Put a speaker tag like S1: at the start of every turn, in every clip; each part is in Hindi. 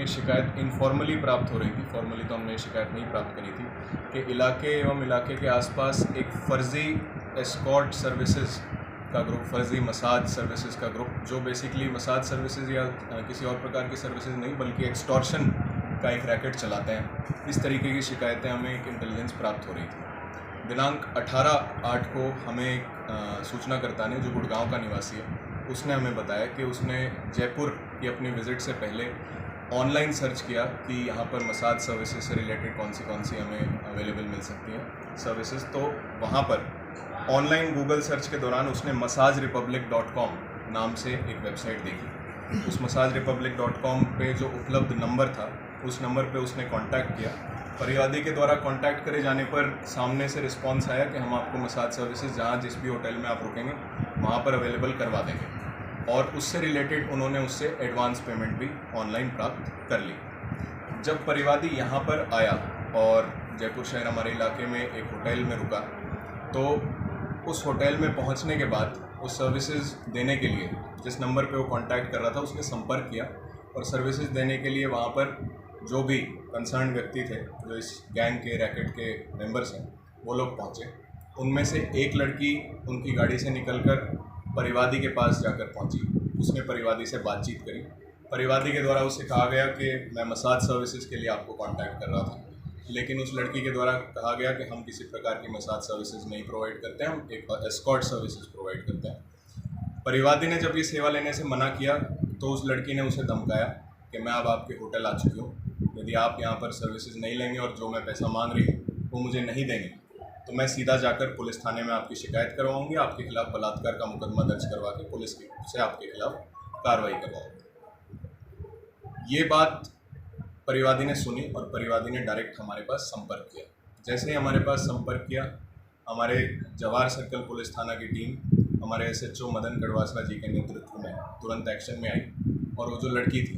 S1: हमें शिकायत इनफॉर्मली प्राप्त हो रही थी। फॉर्मली तो हमने शिकायत नहीं प्राप्त करी थी कि इलाके एवं इलाके के आसपास एक फ़र्ज़ी एस्कॉर्ट सर्विसेज का ग्रुप, फ़र्ज़ी मसाज सर्विसेज का ग्रुप, जो बेसिकली मसाज सर्विसेज या किसी और प्रकार की सर्विसेज नहीं बल्कि एक्सटॉर्शन का एक रैकेट चलाते हैं। इस तरीके की शिकायतें हमें एक इंटेलिजेंस प्राप्त हो रही थी। दिनांक 18/8 को हमें एक सूचनाकर्ता ने, जो गुड़गांव का निवासी है, उसने हमें बताया कि उसने जयपुर की अपनी विज़िट से पहले ऑनलाइन सर्च किया कि यहाँ पर मसाज सर्विसेज से रिलेटेड कौन सी हमें अवेलेबल मिल सकती हैं सर्विसेज। तो वहाँ पर ऑनलाइन गूगल सर्च के दौरान उसने massajrepublic.com नाम से एक वेबसाइट देखी। उस massajrepublic.com पे जो उपलब्ध नंबर था, उस नंबर पे उसने कांटेक्ट किया। परिवादी के द्वारा कांटेक्ट करे जाने पर सामने से रिस्पांस आया कि हम आपको मसाज सर्विसेज जहाँ जिस भी होटल में आप रुकेंगे वहाँ पर अवेलेबल करवा देंगे, और उससे रिलेटेड उन्होंने उससे एडवांस पेमेंट भी ऑनलाइन प्राप्त कर ली। जब परिवादी यहाँ पर आया और जयपुर शहर हमारे इलाके में एक होटल में रुका, तो उस होटल में पहुँचने के बाद उस सर्विसेज देने के लिए जिस नंबर पे वो कांटेक्ट कर रहा था उसने संपर्क किया, और सर्विसेज देने के लिए वहाँ पर जो भी कंसर्न व्यक्ति थे, जो इस गैंग के रैकेट के मेंबर्स हैं, वो लोग पहुँचे। उनमें से एक लड़की उनकी गाड़ी से निकलकर परिवादी के पास जाकर पहुंची। उसने परिवादी से बातचीत करी। परिवादी के द्वारा उसे कहा गया कि मैं मसाज सर्विसेज के लिए आपको कांटेक्ट कर रहा था, लेकिन उस लड़की के द्वारा कहा गया कि हम किसी प्रकार की मसाज सर्विसेज नहीं प्रोवाइड करते हैं, हम एक एस्कॉर्ट सर्विसेज प्रोवाइड करते हैं। परिवादी ने जब ये सेवा लेने से मना किया तो उस लड़की ने उसे धमकाया कि मैं अब आपके होटल आ चुकी हूँ, यदि आप यहाँ पर सर्विसेज नहीं लेंगे और जो मैं पैसा मांग रही हूँ वो मुझे नहीं देंगे तो मैं सीधा जाकर पुलिस थाने में आपकी शिकायत करवाऊंगी, आपके खिलाफ बलात्कार का मुकदमा दर्ज करवा के पुलिस से आपके खिलाफ कार्रवाई करवाऊंगी। ये बात परिवादी ने सुनी और परिवादी ने डायरेक्ट हमारे पास संपर्क किया। जैसे ही हमारे पास संपर्क किया, हमारे जवाहर सर्कल पुलिस थाना की टीम हमारे SHO मदन कड़वासला जी के नेतृत्व में तुरंत एक्शन में आई, और वो जो लड़की थी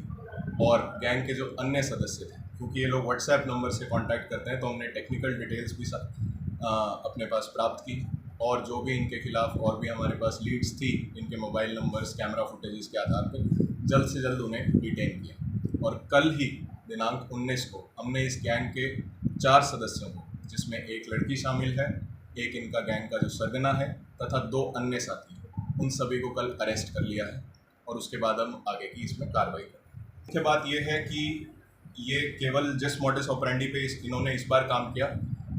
S1: और गैंग के जो अन्य सदस्य थे, क्योंकि ये लोग व्हाट्सएप नंबर से कांटेक्ट करते हैं, तो हमने टेक्निकल डिटेल्स भी अपने पास प्राप्त की, और जो भी इनके खिलाफ और भी हमारे पास लीड्स थी, इनके मोबाइल नंबर्स, कैमरा फुटेजेस के आधार पर जल्द से जल्द उन्हें डिटेन किया। और कल ही दिनांक 19 को हमने इस गैंग के 4 सदस्यों को, जिसमें एक लड़की शामिल है, एक इनका गैंग का जो सरगना है तथा 2 अन्य साथी, उन सभी को कल अरेस्ट कर लिया है, और उसके बाद हम आगे की इसमें कार्रवाई करें। मुख्य बात यह है कि ये केवल जिस मोडस ऑपरेंडी पे इन्होंने इस बार काम किया,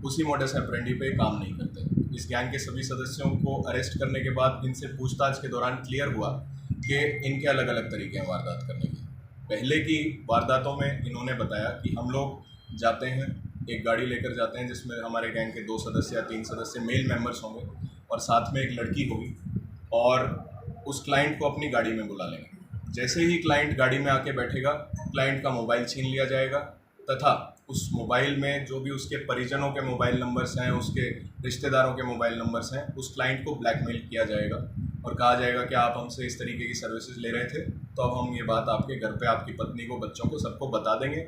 S1: उसी मोडस ऑपरेंडी पे काम नहीं करते। इस गैंग के सभी सदस्यों को अरेस्ट करने के बाद इनसे पूछताछ के दौरान क्लियर हुआ कि इनके अलग अलग तरीके हैं वारदात करने के। पहले की वारदातों में इन्होंने बताया कि हम लोग जाते हैं, एक गाड़ी लेकर जाते हैं जिसमें हमारे गैंग के 2 सदस्य या 3 सदस्य मेल मेंबर्स होंगे, और साथ में एक लड़की होगी, और उस क्लाइंट को अपनी गाड़ी में बुला लेंगे। जैसे ही क्लाइंट गाड़ी में आके बैठेगा, क्लाइंट का मोबाइल छीन लिया जाएगा, तथा उस मोबाइल में जो भी उसके परिजनों के मोबाइल नंबर्स हैं, उसके रिश्तेदारों के मोबाइल नंबर्स हैं, उस क्लाइंट को ब्लैकमेल किया जाएगा और कहा जाएगा कि आप हमसे इस तरीके की सर्विसेज ले रहे थे, तो अब हम ये बात आपके घर पे आपकी पत्नी को, बच्चों को, सबको बता देंगे,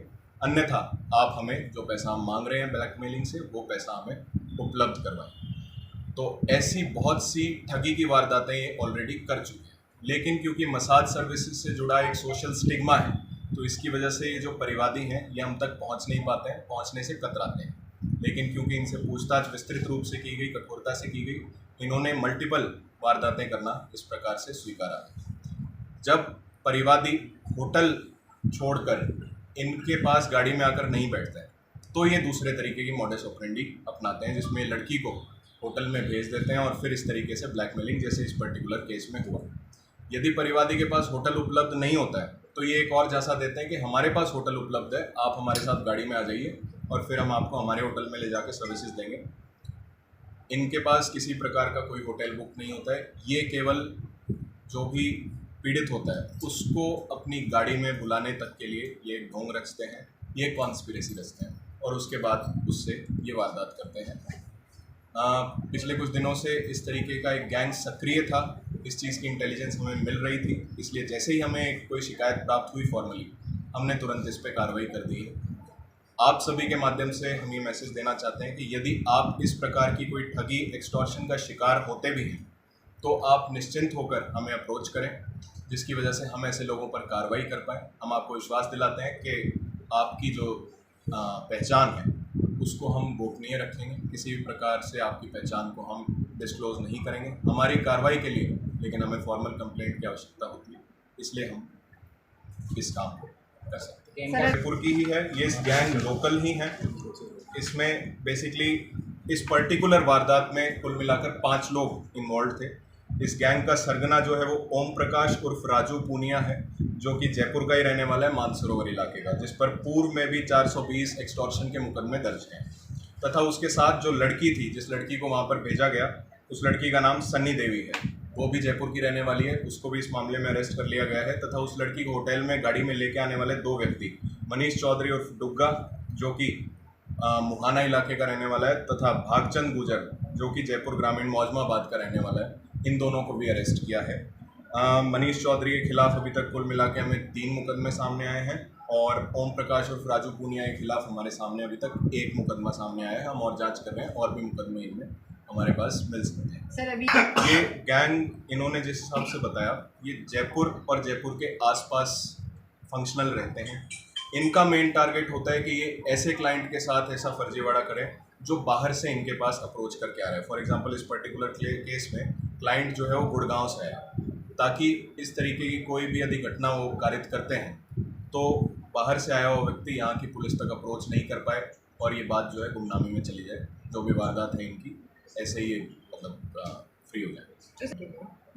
S1: अन्यथा आप हमें जो पैसा हम मांग रहे हैं ब्लैकमेलिंग से, वो पैसा हमें उपलब्ध करवाएं। तो ऐसी बहुत सी ठगी की वारदातें ये ऑलरेडी कर चुके हैं, लेकिन क्योंकि मसाज सर्विसेज से जुड़ा एक सोशल स्टिग्मा है, तो इसकी वजह से ये जो परिवादी हैं ये हम तक पहुंच नहीं पाते हैं, पहुंचने से कतराते हैं। लेकिन क्योंकि इनसे पूछताछ विस्तृत रूप से की गई, कठोरता से की गई, इन्होंने मल्टीपल वारदातें करना इस प्रकार से स्वीकारा। जब परिवादी होटल छोड़कर इनके पास गाड़ी में आकर नहीं बैठते हैं, तो ये दूसरे तरीके की मॉडस ऑपरेंडी अपनाते हैं, जिसमें लड़की को होटल में भेज देते हैं और फिर इस तरीके से ब्लैकमेलिंग, जैसे इस पर्टिकुलर केस में हुआ। यदि परिवादी के पास होटल उपलब्ध नहीं होता है तो ये एक और झांसा देते हैं कि हमारे पास होटल उपलब्ध है, आप हमारे साथ गाड़ी में आ जाइए और फिर हम आपको हमारे होटल में ले जाकर सर्विसेज देंगे। इनके पास किसी प्रकार का कोई होटल बुक नहीं होता है, ये केवल जो भी पीड़ित होता है उसको अपनी गाड़ी में बुलाने तक के लिए ये ढोंग रचते हैं, ये कॉन्स्पिरेसी रचते हैं, और उसके बाद उससे ये वारदात करते हैं। पिछले कुछ दिनों से इस तरीके का एक गैंग सक्रिय था, इस चीज़ की इंटेलिजेंस हमें मिल रही थी, इसलिए जैसे ही हमें कोई शिकायत प्राप्त हुई फॉर्मली, हमने तुरंत इस पर कार्रवाई कर दी है। आप सभी के माध्यम से हम ये मैसेज देना चाहते हैं कि यदि आप इस प्रकार की कोई ठगी, एक्सटॉर्शन का शिकार होते भी हैं, तो आप निश्चिंत होकर हमें अप्रोच करें। जिसकी वजह से हम ऐसे लोगों पर कार्रवाई कर पाएँ। हम आपको विश्वास दिलाते हैं कि आपकी जो पहचान है उसको हम गोपनीय रखेंगे, किसी भी प्रकार से आपकी पहचान को हम डिस्क्लोज़ नहीं करेंगे हमारी कार्रवाई के लिए, लेकिन हमें फॉर्मल कंप्लेंट की आवश्यकता होती है, इसलिए हम इस काम को कर सकते हैं। जयपुर की ही है, ये गैंग लोकल ही है। इसमें बेसिकली इस पर्टिकुलर वारदात में कुल मिलाकर 5 लोग इन्वॉल्व थे। इस गैंग का सरगना जो है वो ओम प्रकाश उर्फ राजू पूनिया है, जो कि जयपुर का ही रहने वाला है, मानसरोवर इलाके का, जिस पर पूर्व में भी 420 एक्सटॉर्शन के मुकदमे दर्ज हैं। तथा उसके साथ जो लड़की थी, जिस लड़की को वहाँ पर भेजा गया, उस लड़की का नाम सन्नी देवी है, वो भी जयपुर की रहने वाली है, उसको भी इस मामले में अरेस्ट कर लिया गया है। तथा उस लड़की को होटल में गाड़ी में लेके आने वाले 2 व्यक्ति, मनीष चौधरी उर्फ डुग्गा जो कि मुहाना इलाके का रहने वाला है, तथा भागचंद गुजर जो कि जयपुर ग्रामीण मौजमाबाद का रहने वाला है, इन दोनों को भी अरेस्ट किया है। मनीष चौधरी के खिलाफ अभी तक कुल मिला के हमें 3 मुकदमे सामने आए हैं और ओम प्रकाश उर्फ राजू पूनिया के खिलाफ हमारे सामने अभी तक 1 मुकदमा सामने आया है। हम और जांच कर रहे हैं, और भी मुकदमे इनमें हमारे पास मिल सकते हैं।
S2: सर अभी
S1: ये गैंग इन्होंने जिस हिसाब से बताया, ये जयपुर और जयपुर के आसपास फंक्शनल रहते हैं। इनका मेन टारगेट होता है कि ये ऐसे क्लाइंट के साथ ऐसा फर्जीवाड़ा करें जो बाहर से इनके पास अप्रोच करके आ रहा है। फॉर एग्जांपल इस पर्टिकुलर केस में क्लाइंट जो है वो गुड़गांव से आया, ताकि इस तरीके की कोई भी यदि घटना वो कारित करते हैं तो बाहर से आया हुआ व्यक्ति यहाँ की पुलिस तक अप्रोच नहीं कर पाए और ये बात जो है गुमनामी में चली जाए। जो भी वारदात है इनकी ऐसे ही मतलब फ्री हो जाए।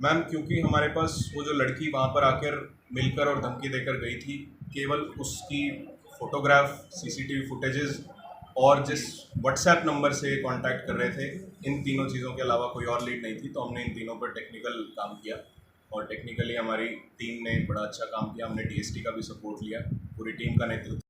S1: मैम, क्योंकि हमारे पास वो जो लड़की वहाँ पर आकर मिलकर और धमकी देकर गई थी, केवल उसकी फ़ोटोग्राफ, सीसीटीवी फुटेजेस और जिस व्हाट्सएप नंबर से कांटेक्ट कर रहे थे, इन तीनों चीज़ों के अलावा कोई और लीड नहीं थी। तो हमने इन तीनों पर टेक्निकल काम किया और टेक्निकली हमारी टीम ने बड़ा अच्छा काम किया। हमने डीएसटी का भी सपोर्ट लिया, पूरी टीम का नेतृत्व